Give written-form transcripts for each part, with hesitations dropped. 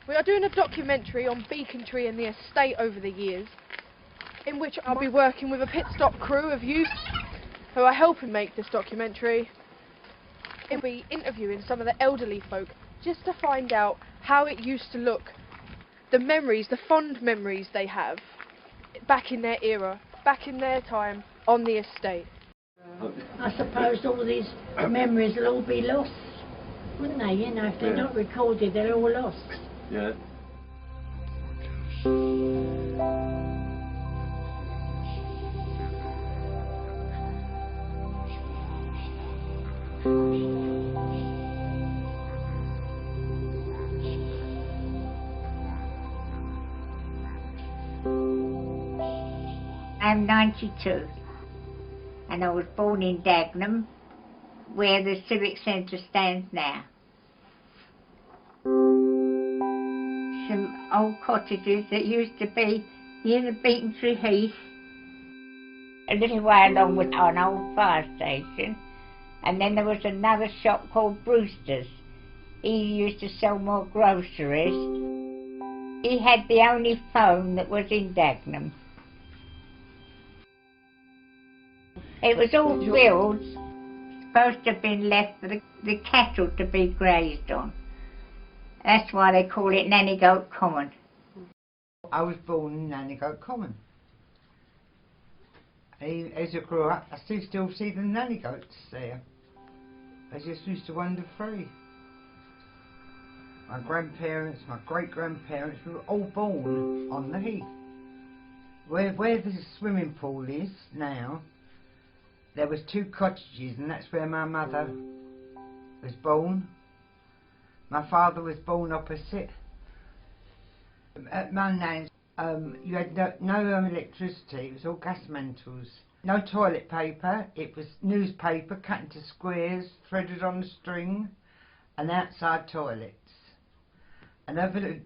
We are doing a documentary on Becontree and the estate over the years, in which I'll be working with a pit stop crew of youth who are helping make this documentary. We'll be interviewing some of the elderly folk just to find out how it used to look, the memories, the fond memories they have back in their era, back in their time on the estate. I suppose all these memories will all be lost, wouldn't they? You know, if they're not recorded, they're all lost. Yeah. I'm 92 and I was born in Dagenham, where the Civic Centre stands now. Some old cottages that used to be near the Becontree Heath. A little way along was an old fire station, and then there was another shop called Brewster's. He used to sell more groceries. He had the only phone that was in Dagenham. It was all fields, supposed to have been left for the cattle to be grazed on. That's why they call it Nannygoat Common. I was born in Nannygoat Common. As I grew up, I still see the nanny goats there. They just used to wander free. My grandparents, my great-grandparents were all born on the heath. Where the swimming pool is now, there was 2 cottages, and that's where my mother was born. My father was born opposite. At my nan's, you had no electricity, it was all gas mantles. No toilet paper, it was newspaper cut into squares, threaded on a string, and outside toilets. And over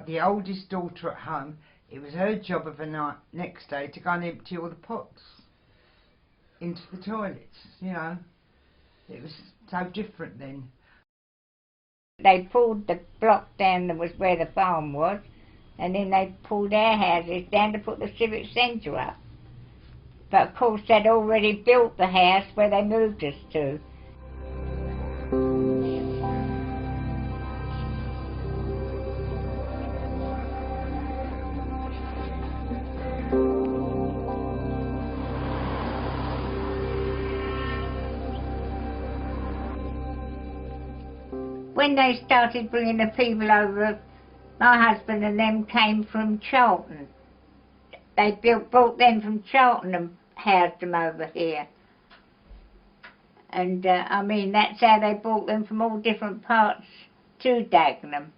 the oldest daughter at home, it was her job of the night, next day, to go and empty all the pots into the toilets, you know. It was so different then. They pulled the block down that was where the farm was, and then they pulled our houses down to put the Civic Centre up. But of course they'd already built the house where they moved us to. When they started bringing the people over, my husband and them came from Charlton. They brought them from Charlton and housed them over here. And I mean, that's how they brought them from all different parts to Dagenham.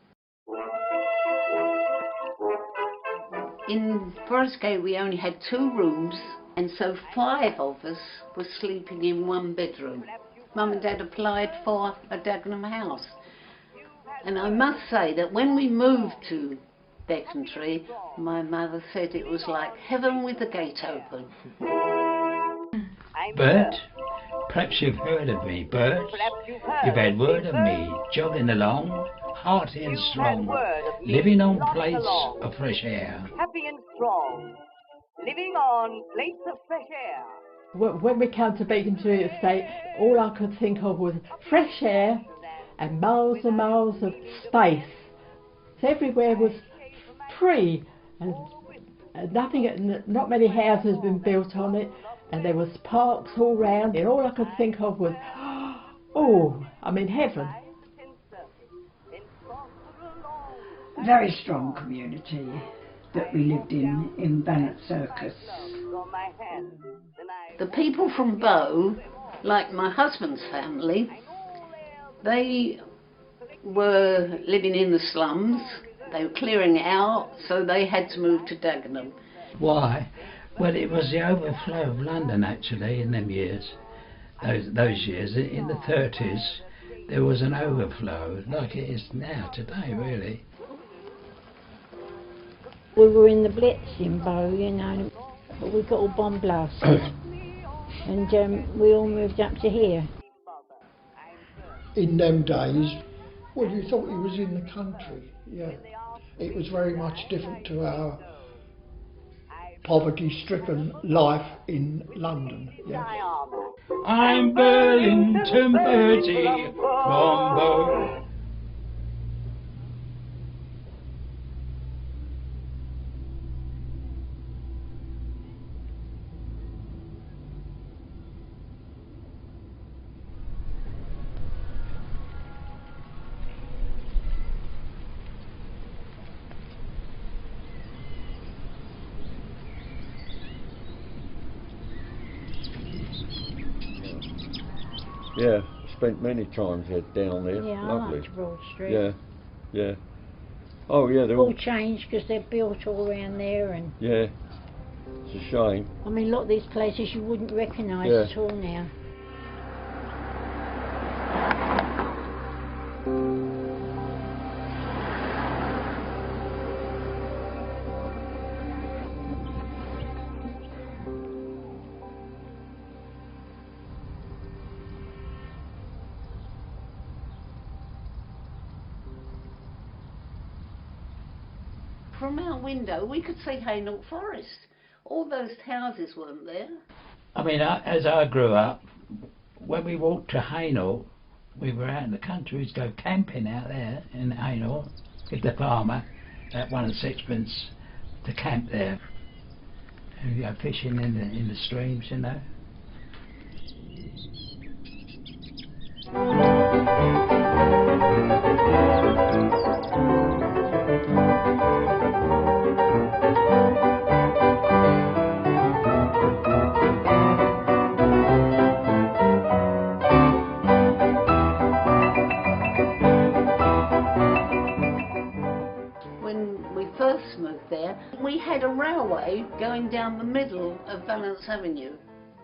In Forest Gate we only had 2 rooms, and so 5 of us were sleeping in 1 bedroom. Mum and Dad applied for a Dagenham house. And I must say that when we moved to Becontree, my mother said it was like heaven with the gate open. Bert, perhaps you've heard of me, Bert. You've had word of me, jogging along, hearty and strong, living on plates of fresh air. Happy and strong, living on plates of fresh air. When we came to Becontree Estate, all I could think of was fresh air and miles of space. So everywhere was free, and nothing, not many houses had been built on it, and there was parks all round, and all I could think of was, oh, I'm in heaven. Very strong community that we lived in Barnet Circus. The people from Bow, like my husband's family, they were living in the slums. They were clearing it out, so they had to move to Dagenham. Why? Well, it was the overflow of London, actually, in them years. Those years, in the 30s, there was an overflow, like it is now, today, really. We were in the Blitz in Bow, you know, but we got all bomb blasted. And we all moved up to here. In them days, Well, you thought he was in the country, yeah. It was very much different to our poverty-stricken life in London, yeah. I'm Burlington Bertie from Bow. Yeah, spent many times down there. Yeah, Lovely. I like Broad Street. Yeah, yeah. Oh yeah, they're all changed because they're built all around there, and yeah, it's a shame. I mean, a lot of these places you wouldn't recognise Yeah. at all now. From our window, we could see Hainault Forest. All those houses weren't there. I mean, as I grew up, when we walked to Hainault, we were out in the country. We'd go camping out there in Hainault with the farmer at 1 and 6pence to camp there. And we go fishing in the streams, you know. We had a railway going down the middle of Valence Avenue.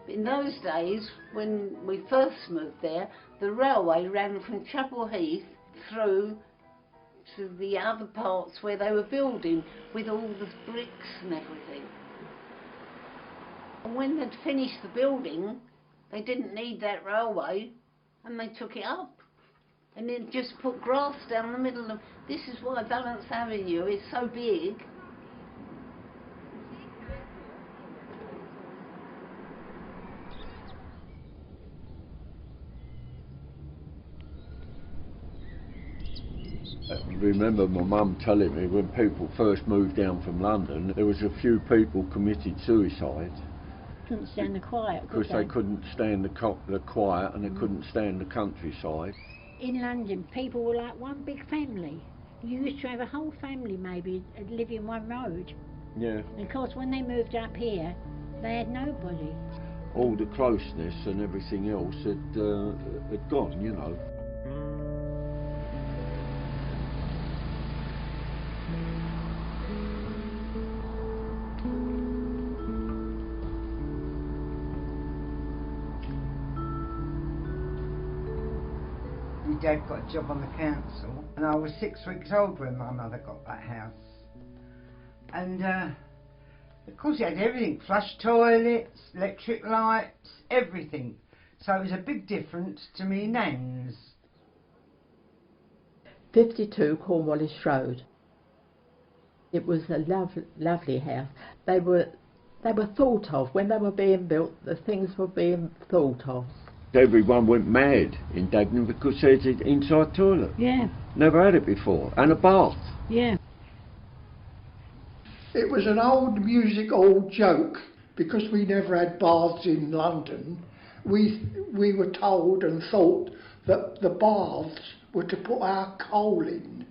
In those days, when we first moved there, the railway ran from Chapel Heath through to the other parts where they were building with all the bricks and everything. And when they'd finished the building, they didn't need that railway and they took it up. And then just put grass down the middle of... This is why Valence Avenue is so big. I remember my mum telling me when people first moved down from London, there was a few people committed suicide. Couldn't stand the quiet, because they couldn't stand the quiet and they couldn't stand the countryside. In London, people were like one big family. You used to have a whole family maybe live in one road. Yeah. And of course, when they moved up here, they had nobody. All the closeness and everything else had gone, you know. My dad got a job on the council, and I was 6 weeks old when my mother got that house. And of course, it had everything: flush toilets, electric lights, everything. So it was a big difference to me nans. 52 Cornwallis Road. It was a lovely house. They were thought of when they were being built. The things were being thought of. Everyone went mad in Dagenham because there's an inside toilet. Yeah. Never had it before, and a bath. Yeah. It was an old music-hall joke, because we never had baths in London. We were told and thought that the baths were to put our coal in.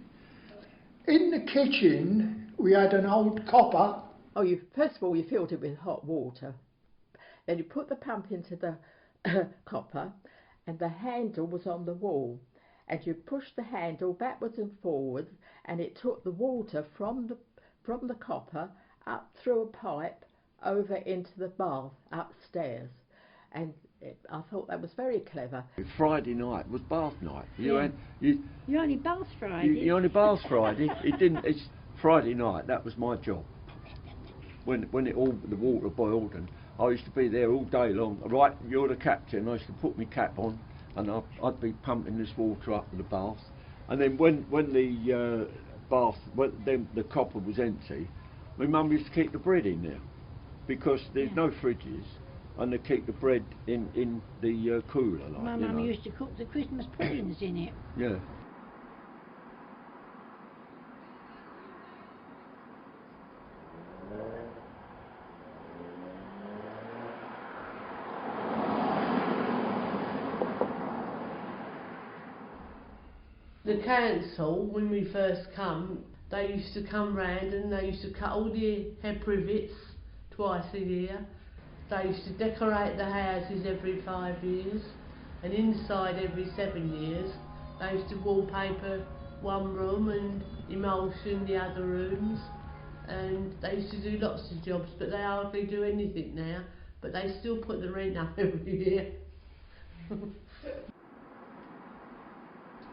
In the kitchen, we had an old copper. Oh, first of all, you filled it with hot water. Then you put the pump into the copper, and the handle was on the wall, and you pushed the handle backwards and forwards, and it took the water from the copper up through a pipe over into the bath upstairs. And I thought that was very clever. Friday night was bath night. You only bath Friday. You only bath Friday. It's Friday night. That was my job. When the water boiled, and I used to be there all day long. Right, you're the captain. I used to put my cap on, and I'd be pumping this water up to the bath, And then when the then the copper was empty, my mum used to keep the bread in there, because there's no fridges, and they keep the bread in the cooler. Like, My mum used to cook the Christmas puddings in it. Yeah. The council, when we first come, they used to come round and they used to cut all the head rivets twice a year. They used to decorate the houses every 5 years, and inside every 7 years. They used to wallpaper one room and emulsion the other rooms, and they used to do lots of jobs, but they hardly do anything now, but they still put the rent up every year.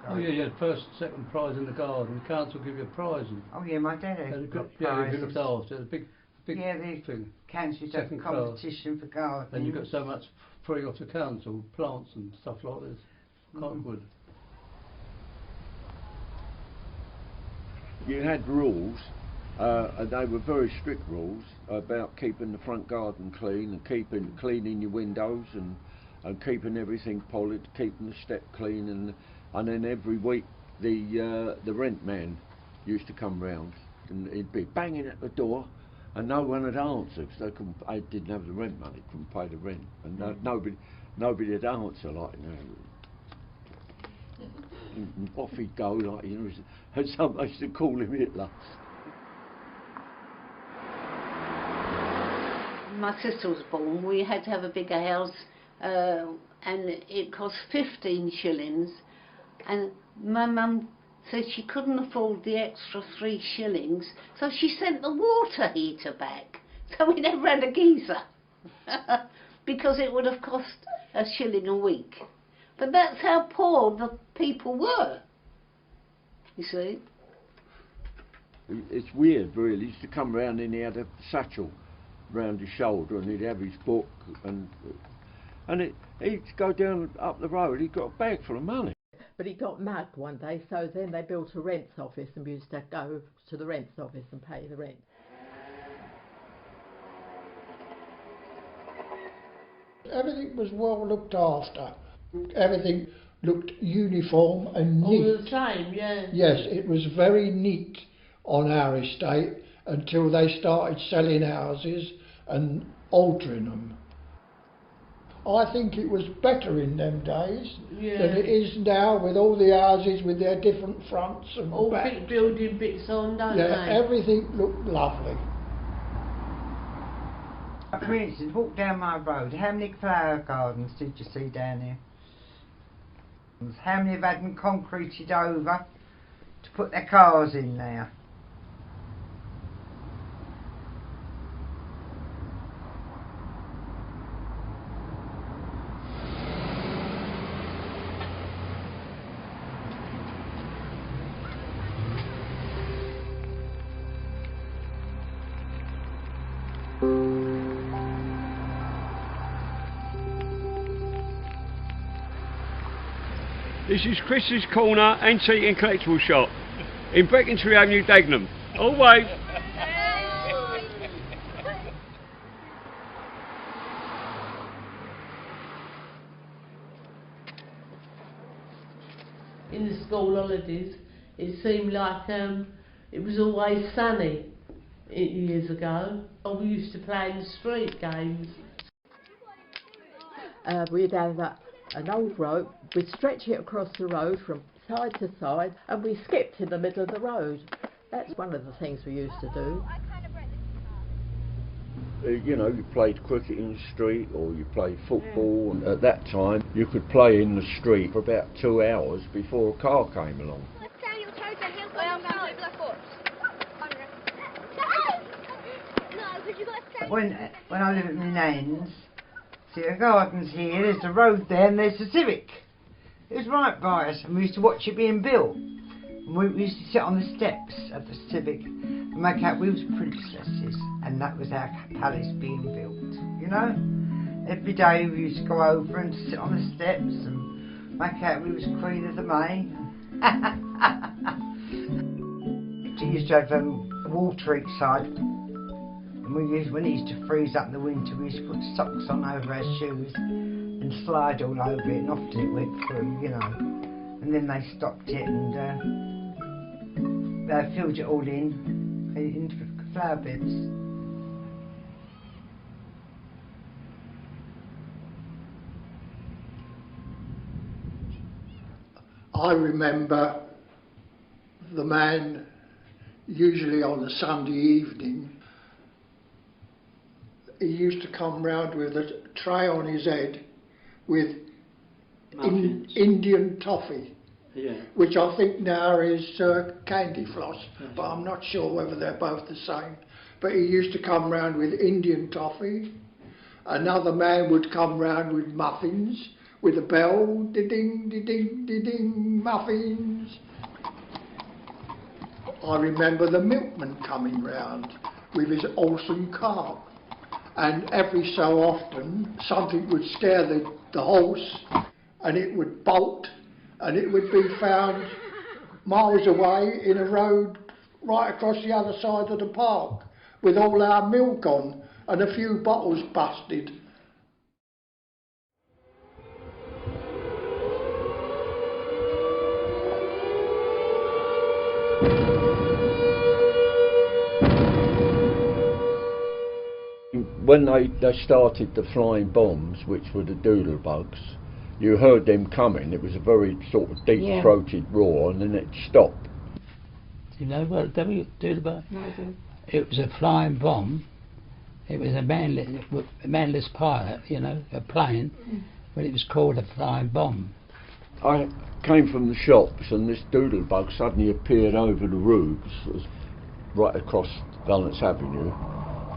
Oh yeah, you had first, second prize in the garden. The council give you a prize. Oh yeah, my dad had got prizes. You looked after. The big yeah, the thing. Council had a competition for gardening. And you got so much free off the council, plants and stuff like this. Quite good. You had rules, and they were very strict rules about keeping the front garden clean and cleaning your windows and keeping everything polished, keeping the step clean, and then every week the rent man used to come round and he'd be banging at the door, and no one had answered because they didn't have the rent money, couldn't pay the rent, and nobody had answer, like, you know. And off he'd go, like, you know, and somebody used to call him Hitler. My sister was born, we had to have a bigger house, and it cost 15 shillings, and my mum said she couldn't afford the extra 3 shillings, so she sent the water heater back, so we never had a geyser, because it would have cost £1 shilling a week. But that's how poor the people were, you see. It's weird, really. He used to come round and he had a satchel round his shoulder, and he'd have his book, and he'd go down up the road, he'd got a bag full of money. But he got mugged one day, so then they built a rents office, and we used to go to the rents office and pay the rent. Everything was well looked after. Everything looked uniform and neat. All the same, yeah. Yes, it was very neat on our estate until they started selling houses and altering them. I think it was better in them days than it is now, with all the houses with their different fronts and all backs. big building bits on, don't they? Everything looked lovely. For instance, walk down my road, how many flower gardens did you see down here? How many have had them concreted over to put their cars in there? This is Chris's Corner Antique and Collectible Shop in Becontree Avenue, Dagenham. All way. In the school holidays, it seemed like it was always sunny years ago. We used to play in the street games. We'd have an old rope, we'd stretch it across the road from side to side, and we skipped in the middle of the road. That's one of the things we used to do. You know, you played cricket in the street, or you played football, and at that time you could play in the street for about 2 hours before a car came along. When I lived at my nan's, see, the garden's here, there's the road there, and there's the Civic. It was right by us, and we used to watch it being built. And we used to sit on the steps of the Civic and make out we was princesses, and that was our palace being built, you know? Every day we used to go over and sit on the steps and make out we was Queen of the May. We used to have water each side, and when it used to freeze up in the winter, we used to put socks on over our shoes and slide all over it, and often it went through, you know. And then they stopped it and they filled it all into flower beds. I remember the man, usually on a Sunday evening, he used to come round with a tray on his head with Indian toffee, which I think now is candy floss, but I'm not sure whether they're both the same. But he used to come round with Indian toffee. Another man would come round with muffins, with a bell, ding, ding, ding, muffins. I remember the milkman coming round with his awesome cart, and every so often something would scare the horse and it would bolt, and it would be found miles away in a road right across the other side of the park with all our milk on and a few bottles busted. When they started the flying bombs, which were the doodlebugs, you heard them coming. It was a very sort of deep-throated roar, and then it stopped. Do you know what a doodlebug? No, I don't. It was a flying bomb. It was a manless pilot, you know, a plane, but it was called a flying bomb. I came from the shops, and this doodlebug suddenly appeared over the roofs, right across Valence Avenue.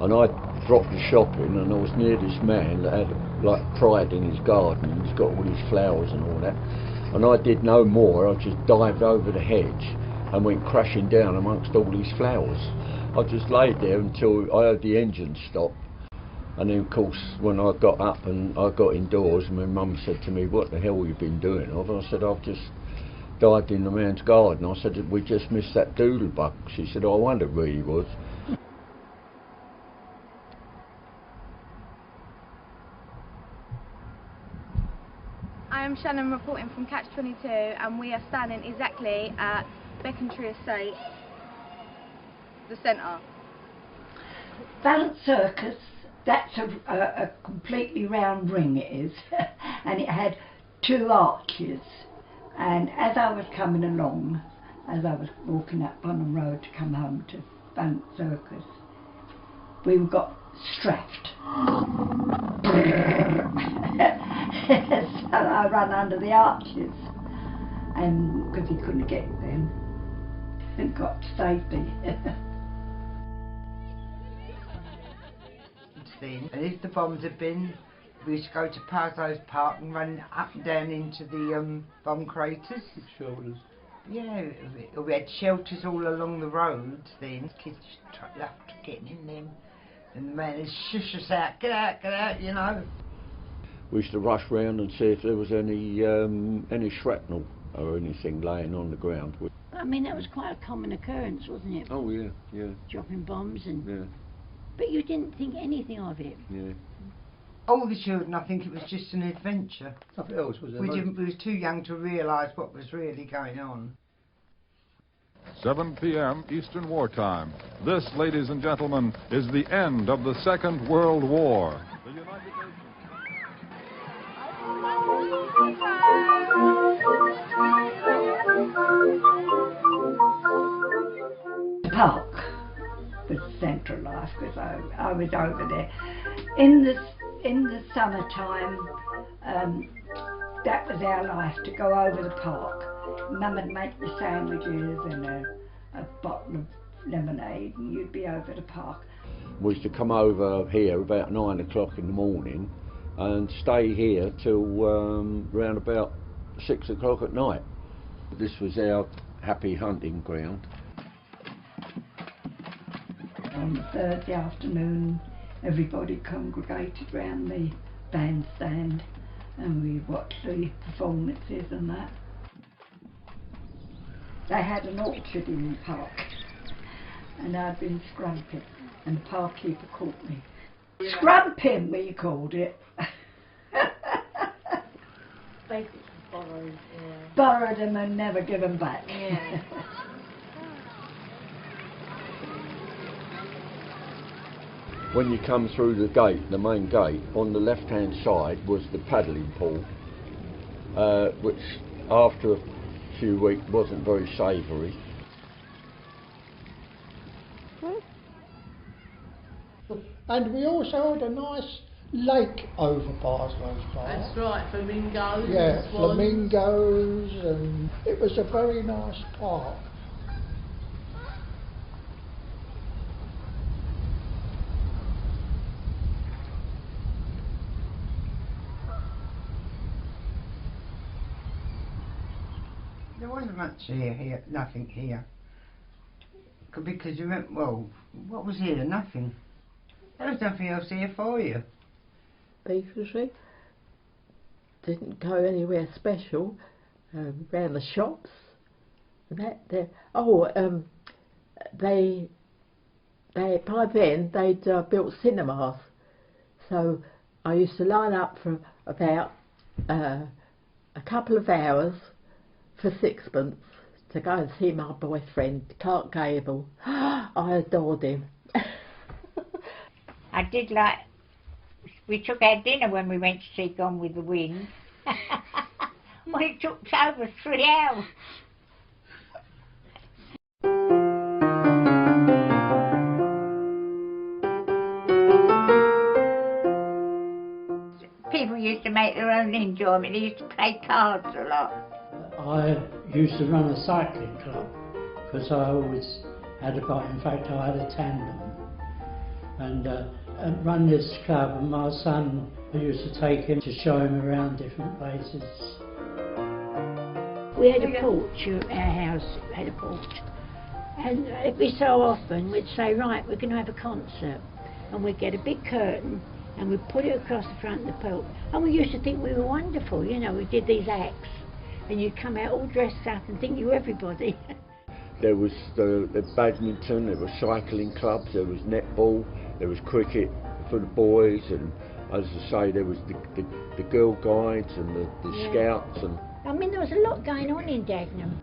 And I dropped the shopping, and I was near this man that had like pride in his garden, and he's got all his flowers and all that. And I did no more. I just dived over the hedge and went crashing down amongst all these flowers. I just laid there until I heard the engine stop. And then of course when I got up and I got indoors, my mum said to me, "What the hell have you been doing?" I said, "I've just dived in the man's garden." I said, "We just missed that doodlebug." She said, "Oh, I wondered where he was." I am Shannon reporting from Catch22, and we are standing exactly at Becontree Estate, the centre. Valence Circus, that's a completely round ring it is, and it had 2 arches. And as I was coming along, as I was walking up Dagenham Road to come home to Valence Circus, we got strafed. So I ran under the arches, and because he couldn't get them, and got to safety. And if the bombs had been, we used to go to Taejo's Park and run up and down into the bomb craters. Shelters. Yeah, we had shelters all along the roads then. Kids loved getting in them, and the man would shush us out, get out, you know. We used to rush round and see if there was any shrapnel or anything laying on the ground. I mean, that was quite a common occurrence, wasn't it? Oh yeah, yeah. Dropping bombs and... Yeah. But you didn't think anything of it? Yeah. All the children, I think it was just an adventure. Nothing else, was there? We was too young to realise what was really going on. 7 p.m. Eastern Wartime. This, ladies and gentlemen, is the end of the Second World War. The United Nations... Park was central life, because I was over there. In the summertime, that was our life, to go over the park. Mum would make the sandwiches and a bottle of lemonade, and you'd be over the park. We used to come over here about 9 o'clock in the morning and stay here till round about 6 o'clock at night. This was our happy hunting ground. On Thursday afternoon, everybody congregated round the bandstand, and we watched the performances and that. They had an orchard in the park, and I'd been scrumping, and the park keeper caught me. Scrumping, we called it. Basically borrowed, yeah. Borrowed them and never give them back. Yeah. When you come through the gate, the main gate, on the left-hand side was the paddling pool, which after a few weeks wasn't very savoury. And we also had a nice lake over Barslows Park. That's right, flamingos. Yeah, and swans. flamingos, and it was a very nice park. There wasn't much here, nothing here. Because you went, well, what was here? Nothing. There was nothing else here for you. Becontree didn't go anywhere special. Round the shops and that. They by then they'd built cinemas, so I used to line up for about a couple of hours for sixpence to go and see my boyfriend, Clark Gable. I adored him. I did like, we took our dinner when we went to see Gone with the Wind. Well, it took over 3 hours. People used to make their own enjoyment. They used to play cards a lot. I used to run a cycling club because I always had a bike. In fact, I had a tandem, and run this club. And my son, I used to take him to show him around different places. We had a porch, our house had a porch, and every so often we'd say, right, we're going to have a concert, and we'd get a big curtain and we'd put it across the front of the porch, and we used to think we were wonderful, you know, we did these acts, and you'd come out all dressed up and think you were everybody. There was the badminton, there were cycling clubs, there was netball, there was cricket for the boys, and as I say, there was the girl guides and the Yeah. scouts. And I mean, there was a lot going on in Dagenham.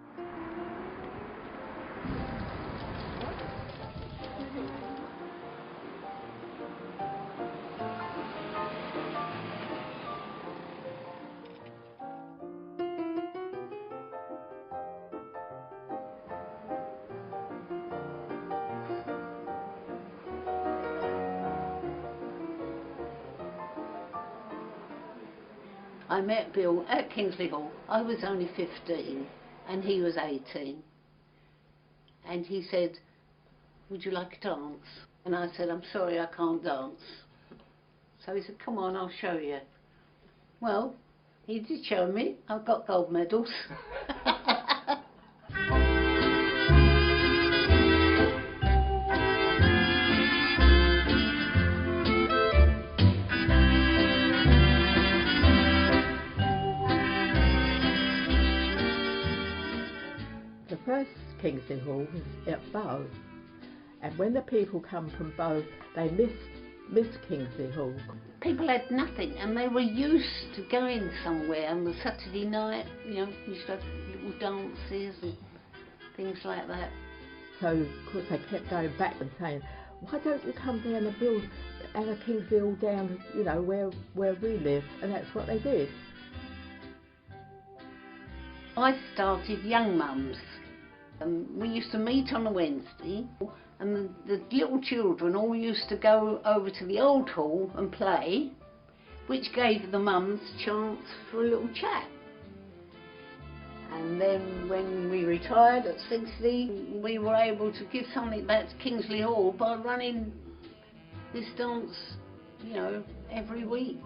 I met Bill at Kingsley Hall. I was only 15 and he was 18. And he said, would you like a dance? And I said, I'm sorry, I can't dance. So he said, come on, I'll show you. Well, he did show me. I've got gold medals. The first Kingsley Hall was at Bow, and when the people come from Bow, they missed Kingsley Hall. People had nothing and they were used to going somewhere on the Saturday night, you know, we used to have little dances and things like that. So, of course, they kept going back and saying, why don't you come down and build a Kingsley Hall down, you know, where we live? And that's what they did. I started Young Mums. We used to meet on a Wednesday, and the little children all used to go over to the old hall and play, which gave the mums a chance for a little chat. And then when we retired at 60, we were able to give something back to Kingsley Hall by running this dance, you know, every week.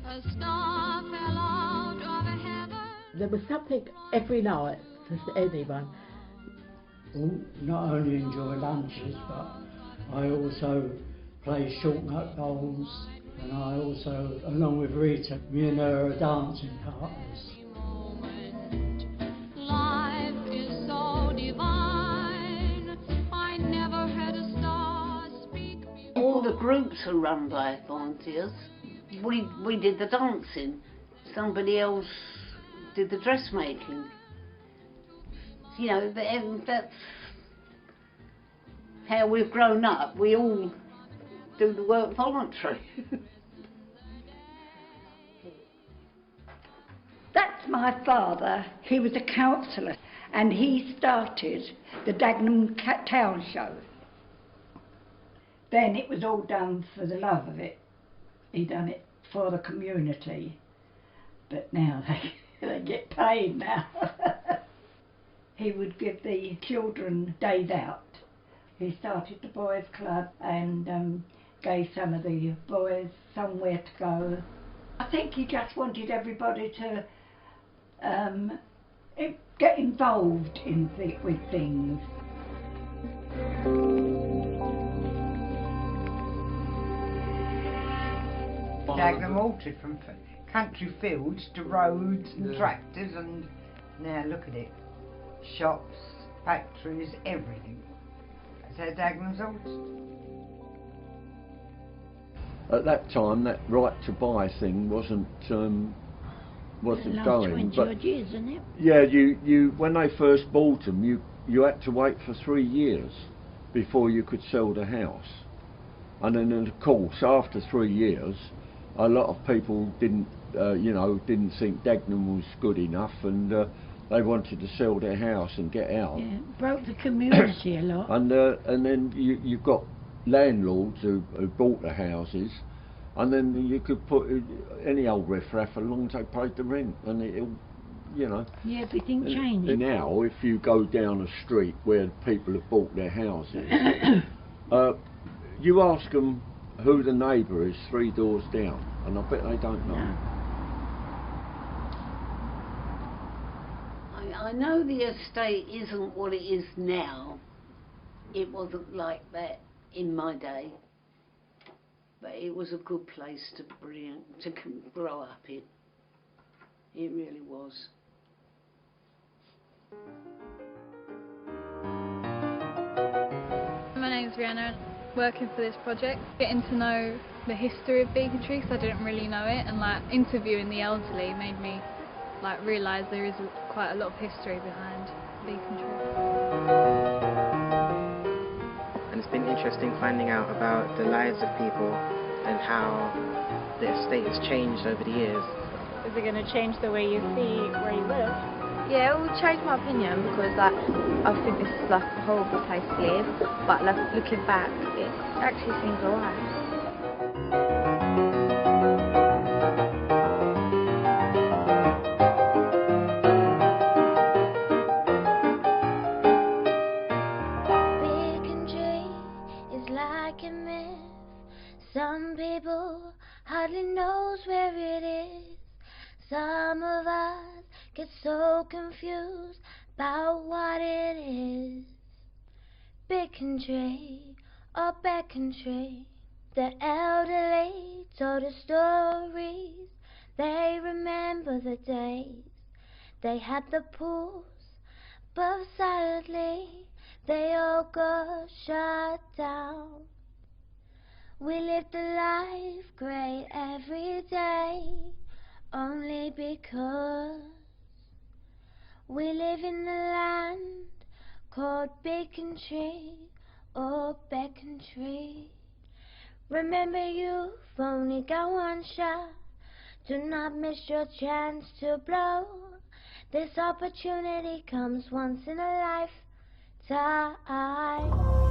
A star fell out of heaven. There was something every night for anyone. Not only enjoy lunches, but I also play short nut bowls, and I also, along with Rita, me and her are dancing partners. Life is so all the groups are run by volunteers. We did the dancing. Somebody else did the dressmaking. You know, that's how we've grown up. We all do the work voluntary. That's my father. He was a councillor and he started the Dagenham Town Show. Then it was all done for the love of it. He done it for the community. But now they get paid now. He would give the children days out. He started the boys' club and gave some of the boys somewhere to go. I think he just wanted everybody to get involved with things. Dagenham altered from country fields to roads and tractors, and now look at it. Shops, factories, everything. That's how Dagenham's altered. At that time, that right to buy thing wasn't going. 20 odd years, isn't it? Yeah, you when they first bought them, you had to wait for 3 years before you could sell the house, and then of course after 3 years, a lot of people didn't think Dagenham was good enough, and they wanted to sell their house and get out. Yeah, broke the community a lot. And then you've got landlords who bought the houses, and then you could put any old riffraff along, they paid the rent, and it'll, you know. Yeah, everything changed. And now, if you go down a street where people have bought their houses, you ask them who the neighbour is 3 doors down, and I bet they don't know. No. I know the estate isn't what it is now. It wasn't like that in my day. But it was a good place to grow up in. It really was. My name's Rihanna, working for this project, getting to know the history of Becontree because I didn't really know it, and like interviewing the elderly made me like realise there is quite a lot of history behind Becontree. And it's been interesting finding out about the lives of people and how the estate has changed over the years. Is it going to change the way you see where you live? Yeah, it will change my opinion because like I think this is like a horrible place to live, but like looking back, it actually seems alright. Some people hardly knows where it is. Some of us get so confused about what it is. Becontree or Becontree. The elderly told us stories. They remember the days they had the pools, but sadly they all got shut down. We lived a life great every day, only because we live in the land called Becontree or Becontree. Remember, you've only got one shot. Do not miss your chance to blow. This opportunity comes once in a lifetime.